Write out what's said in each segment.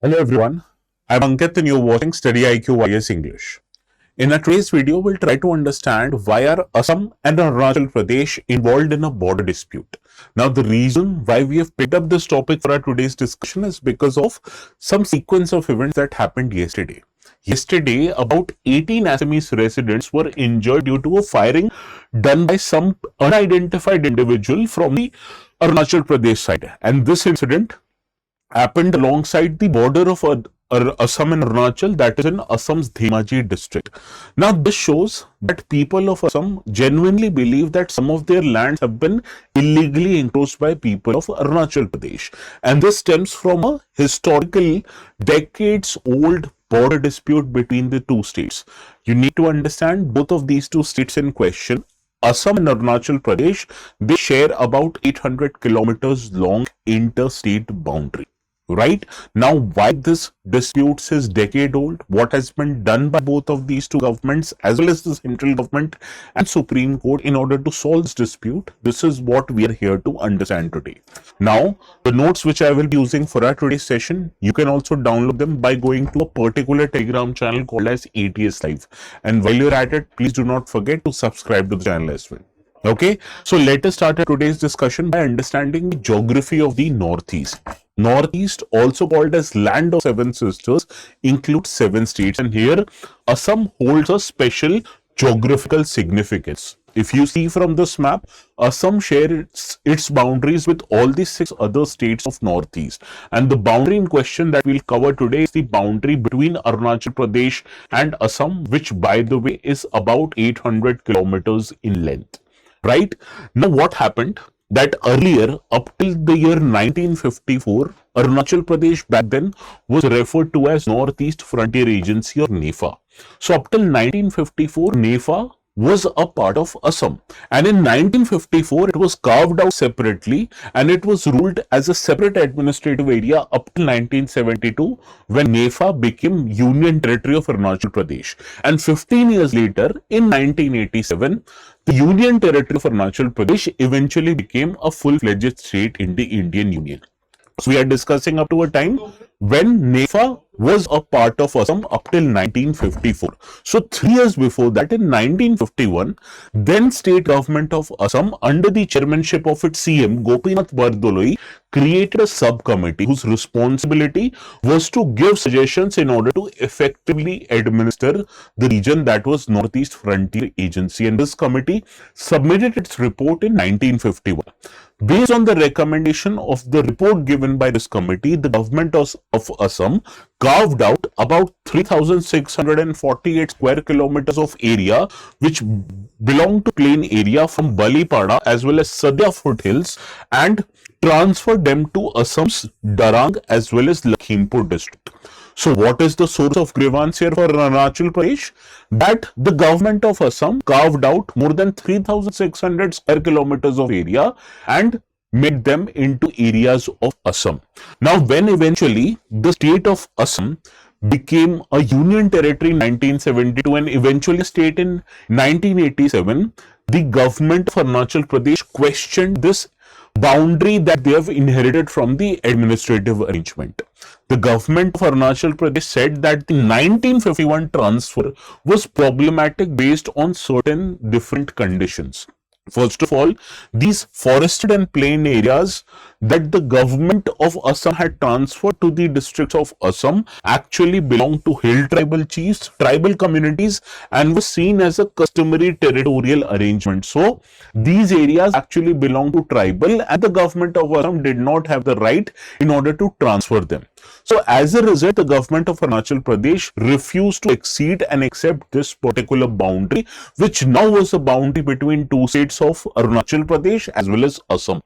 Hello everyone, I'm Ankit and you're watching StudyIQ IAS English. In our today's video, we'll try to understand why are Assam and Arunachal Pradesh involved in a border dispute. Now, the reason why we have picked up this topic for our today's discussion is because of some sequence of events that happened yesterday. Yesterday, about 18 Assamese residents were injured due to a firing done by some unidentified individual from the Arunachal Pradesh side. And this incident happened alongside the border of Assam and Arunachal, that is in Assam's Dhemaji district. Now, this shows that people of Assam genuinely believe that some of their lands have been illegally encroached by people of Arunachal Pradesh. And this stems from a historical, decades-old border dispute between the two states. You need to understand both of these two states in question. Assam and Arunachal Pradesh, they share about 800 kilometers long interstate boundary. Right now, why this dispute is decade old, what has been done by both of these two governments as well as the central government and Supreme Court in order to solve this dispute, this is what we are here to understand today. Now, the notes which I will be using for our today's session, you can also download them by going to a particular Telegram channel called as ATS Live. And while you're at it, please do not forget to subscribe to the channel as well. Okay, so let us start today's discussion by understanding the geography of the Northeast. Northeast, also called as Land of Seven Sisters, includes 7 states, and here Assam holds a special geographical significance. If you see from this map, Assam shares its boundaries with all the 6 other states of Northeast. And the boundary in question that we'll cover today is the boundary between Arunachal Pradesh and Assam, which, by the way, is about 800 kilometers in length. Right? Now, what happened? That earlier, up till the year 1954, Arunachal Pradesh back then was referred to as Northeast Frontier Agency or NEFA. So up till 1954, NEFA was a part of Assam, and in 1954 it was carved out separately and it was ruled as a separate administrative area up till 1972 when NEFA became Union Territory of Arunachal Pradesh, and 15 years later in 1987 the Union Territory of Arunachal Pradesh eventually became a full-fledged state in the Indian Union. So we are discussing up to a time when NEFA was a part of Assam up till 1954. So 3 years before that, in 1951, then state government of Assam under the chairmanship of its CM Gopinath Bardoloi created a subcommittee whose responsibility was to give suggestions in order to effectively administer the region that was Northeast Frontier Agency, and this committee submitted its report in 1951. Based on the recommendation of the report given by this committee, the government of Assam carved out about 3,648 square kilometers of area which belong to plain area from Balipada as well as Sadhya foothills and transferred them to Assam's Darang as well as Lakhimpur district. So what is the source of grievance here for Arunachal Pradesh? That the government of Assam carved out more than 3,600 square kilometers of area and made them into areas of Assam. Now, when eventually the state of Assam became a union territory in 1972 and eventually a state in 1987, the government of Arunachal Pradesh questioned this boundary that they have inherited from the administrative arrangement. The government of Arunachal Pradesh said that the 1951 transfer was problematic based on certain different conditions. First of all, these forested and plain areas that the government of Assam had transferred to the districts of Assam actually belonged to hill tribal chiefs, tribal communities, and was seen as a customary territorial arrangement. So, these areas actually belong to tribal and the government of Assam did not have the right in order to transfer them. So, as a result, the government of Arunachal Pradesh refused to accede and accept this particular boundary, which now was a boundary between two states of Arunachal Pradesh as well as Assam.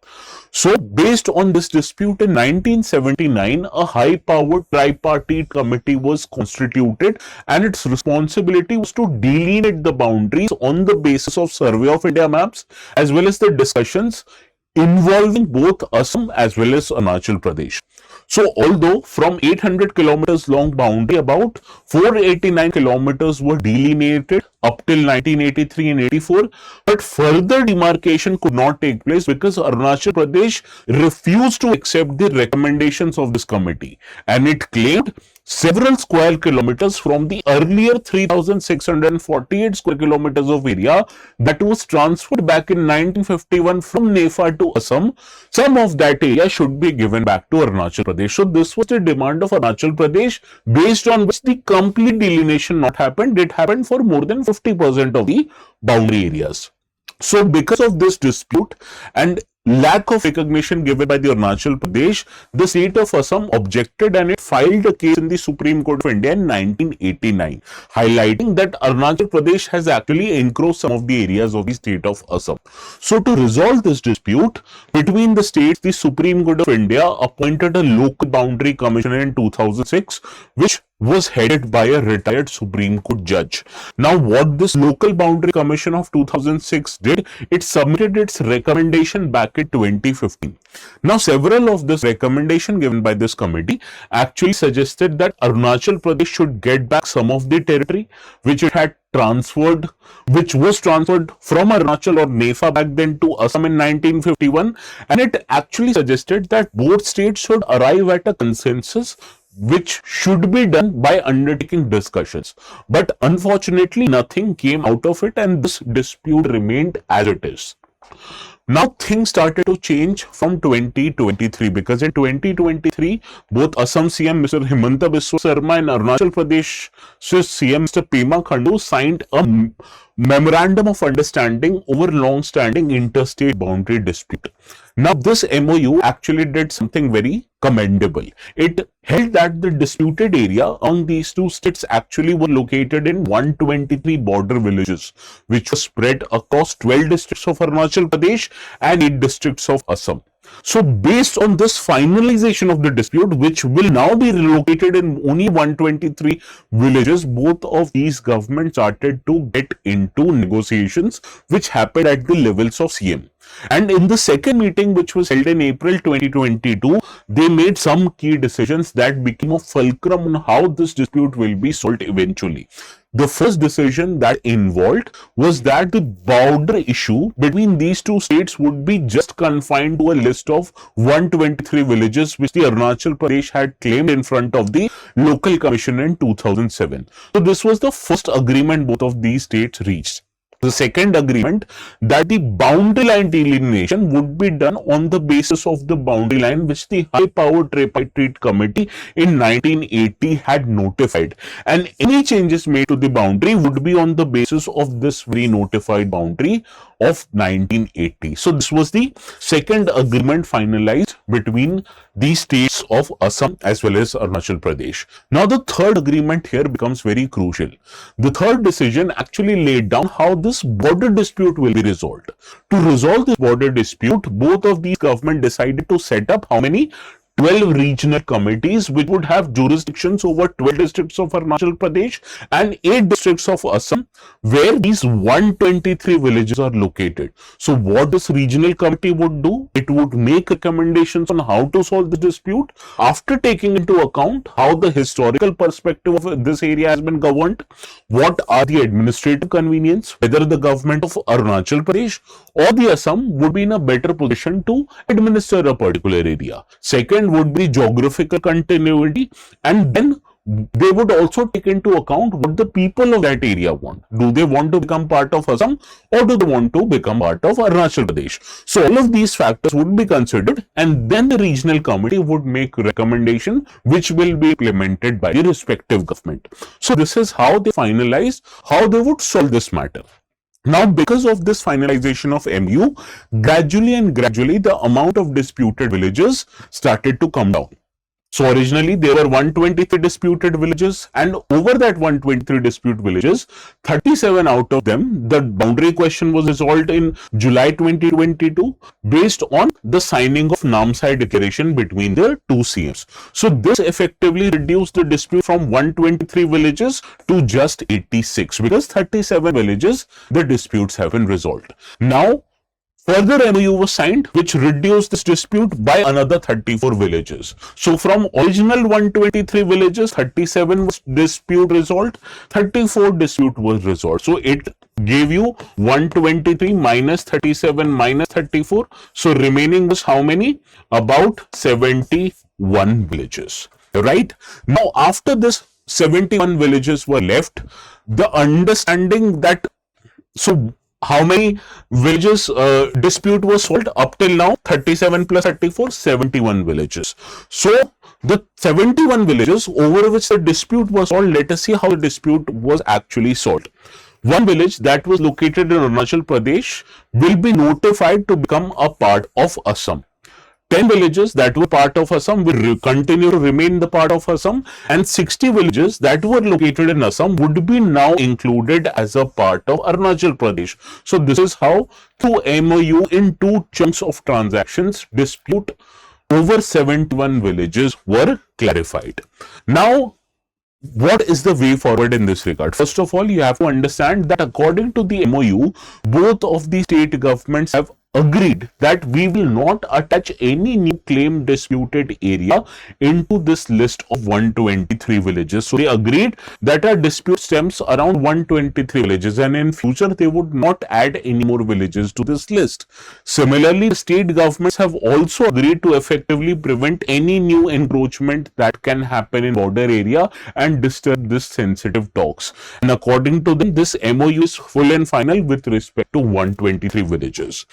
So, based on this dispute in 1979, a high-powered tripartite committee was constituted and its responsibility was to delineate the boundaries on the basis of Survey of India maps as well as the discussions involving both Assam as well as Arunachal Pradesh. So although from 800 kilometers long boundary, about 489 kilometers were delineated up till 1983 and 84, but further demarcation could not take place because Arunachal Pradesh refused to accept the recommendations of this committee, and it claimed several square kilometers from the earlier 3,648 square kilometers of area that was transferred back in 1951 from NEFA to Assam. Some of that area should be given back to Arunachal Pradesh. So this was the demand of Arunachal Pradesh, based on which the complete delineation not happened. It happened for more than 50% of the boundary areas. So because of this dispute and lack of recognition given by the Arunachal Pradesh, the state of Assam objected and it filed a case in the Supreme Court of India in 1989, highlighting that Arunachal Pradesh has actually encroached some of the areas of the state of Assam. So to resolve this dispute between the states, the Supreme Court of India appointed a local boundary commission in 2006, which was headed by a retired Supreme Court judge. Now, what this local boundary commission of 2006 did, it submitted its recommendation back in 2015. Now, several of this recommendation given by this committee actually suggested that Arunachal Pradesh should get back some of the territory which it had transferred, which was transferred from Arunachal or NEFA back then to Assam in 1951, and it actually suggested that both states should arrive at a consensus which should be done by undertaking discussions. But unfortunately, nothing came out of it, and this dispute remained as it is. Now things started to change from 2023, because in 2023, both Assam CM Mr. Himanta Biswa Sarma and Arunachal Pradesh CM Mr. Pema Khandu signed a memorandum of understanding over long-standing interstate boundary dispute. Now this MOU actually did something very commendable. It held that the disputed area among these two states actually were located in 123 border villages, which were spread across 12 districts of Arunachal Pradesh and 8 districts of Assam. So based on this finalization of the dispute, which will now be relocated in only 123 villages, both of these governments started to get into negotiations, which happened at the levels of CM. And in the second meeting, which was held in April 2022, they made some key decisions that became a fulcrum on how this dispute will be solved eventually. The first decision that involved was that the border issue between these two states would be just confined to a list of 123 villages which the Arunachal Pradesh had claimed in front of the local commission in 2007. So this was the first agreement both of these states reached. The second agreement, that the boundary line delineation would be done on the basis of the boundary line which the High Power Tripartite Committee in 1980 had notified, and any changes made to the boundary would be on the basis of this very notified boundary of 1980. So this was the second agreement finalized between the states of Assam as well as Arunachal Pradesh. Now the third agreement here becomes very crucial. The third decision actually laid down how this border dispute will be resolved. To resolve this border dispute, both of these governments decided to set up how many? 12 regional committees which would have jurisdictions over 12 districts of Arunachal Pradesh and 8 districts of Assam, where these 123 villages are located. So what this regional committee would do, it would make recommendations on how to solve the dispute after taking into account how the historical perspective of this area has been governed, what are the administrative convenience, whether the government of Arunachal Pradesh or the Assam would be in a better position to administer a particular area. Second would be geographical continuity, and then they would also take into account what the people of that area want. Do they want to become part of Assam or do they want to become part of Arunachal Pradesh? So all of these factors would be considered, and then the regional committee would make recommendation which will be implemented by the respective government. So this is how they finalized how they would solve this matter. Now, because of this finalization of MU, gradually the amount of disputed villages started to come down. So originally there were 123 disputed villages, and over that 123 disputed villages, 37 out of them, the boundary question was resolved in July 2022 based on the signing of Namsai declaration between the two CMs. So this effectively reduced the dispute from 123 villages to just 86, because 37 villages, the disputes have been resolved. Now, Further MOU was signed which reduced this dispute by another 34 villages. So from original 123 villages, 37 was dispute resolved, 34 dispute was resolved. So it gave you 123 minus 37 minus 34. So remaining was how many? About 71 villages. Right? Now after this 71 villages were left, the understanding that how many villages dispute was solved up till now? 37 plus 34, 71 villages. So the 71 villages over which the dispute was solved, let us see how the dispute was actually solved. One village that was located in Arunachal Pradesh will be notified to become a part of Assam. 10 villages that were part of Assam will continue to remain the part of Assam, and 60 villages that were located in Assam would be now included as a part of Arunachal Pradesh. So this is how through MOU in two chunks of transactions, dispute over 71 villages were clarified. Now, what is the way forward in this regard? First of all, you have to understand that according to the MOU, both of the state governments have agreed that we will not attach any new claim disputed area into this list of 123 villages. So they agreed that a dispute stems around 123 villages, and in future they would not add any more villages to this list. Similarly, the state governments have also agreed to effectively prevent any new encroachment that can happen in border area and disturb this sensitive talks. And according to them, this MOU is full and final with respect to 123 villages.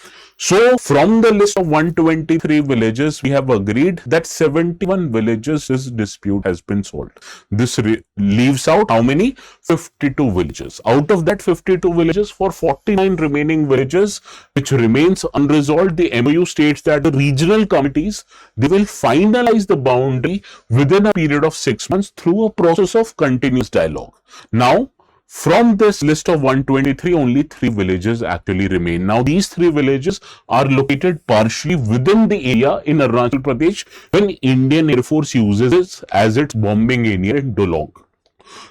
So from the list of 123 villages, we have agreed that 71 villages this dispute has been solved. This leaves out how many? 52 villages. Out of that 52 villages, for 49 remaining villages which remains unresolved, the MOU states that the regional committees, they will finalize the boundary within a period of 6 months through a process of continuous dialogue. Now, from this list of 123, only 3 villages actually remain. Now, these 3 villages are located partially within the area in Arunachal Pradesh when Indian Air Force uses it as its bombing area in Dolong.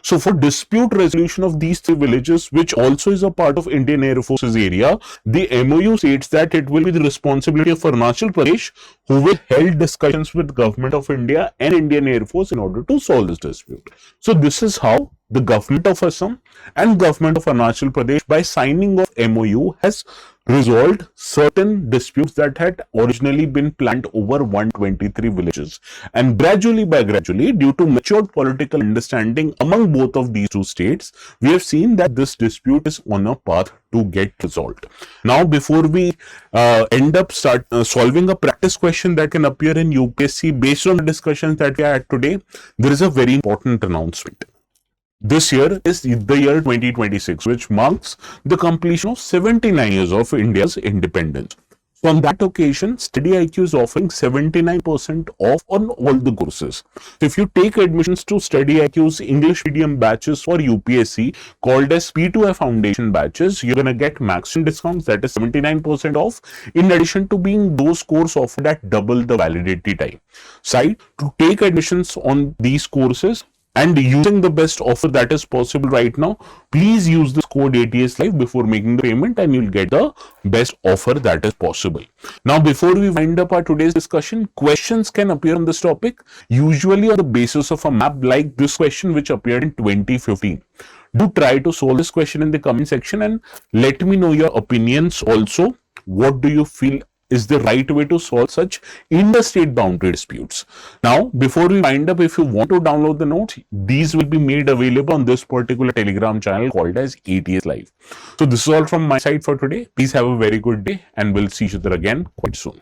So, for dispute resolution of these 3 villages, which also is a part of Indian Air Force's area, the MOU states that it will be the responsibility of Arunachal Pradesh, who will hold discussions with Government of India and Indian Air Force in order to solve this dispute. So, this is how the Government of Assam and Government of Arunachal Pradesh, by signing of MOU, has resolved certain disputes that had originally been planned over 123 villages. And gradually, due to matured political understanding among both of these two states, we have seen that this dispute is on a path to get resolved. Now, before we end up solving a practice question that can appear in UPSC based on the discussions that we had today, there is a very important announcement. This year is the year 2026, which marks the completion of 79 years of India's independence. So on that occasion, StudyIQ is offering 79% off on all the courses. So if you take admissions to StudyIQ's English medium batches for UPSC called as P2F Foundation batches, you're going to get maximum discounts, that is 79% off, in addition to being those courses offered at double the validity time. Side, to take admissions on these courses and using the best offer that is possible right now, please use this code ATS Live before making the payment and you'll get the best offer that is possible. Now, before we wind up our today's discussion, questions can appear on this topic, usually on the basis of a map like this question which appeared in 2015. Do try to solve this question in the comment section and let me know your opinions also. What do you feel is the right way to solve such interstate boundary disputes? Now, before we wind up, if you want to download the notes, these will be made available on this particular Telegram channel called as ATS Live. So this is all from my side for today. Please have a very good day and we'll see each other again quite soon.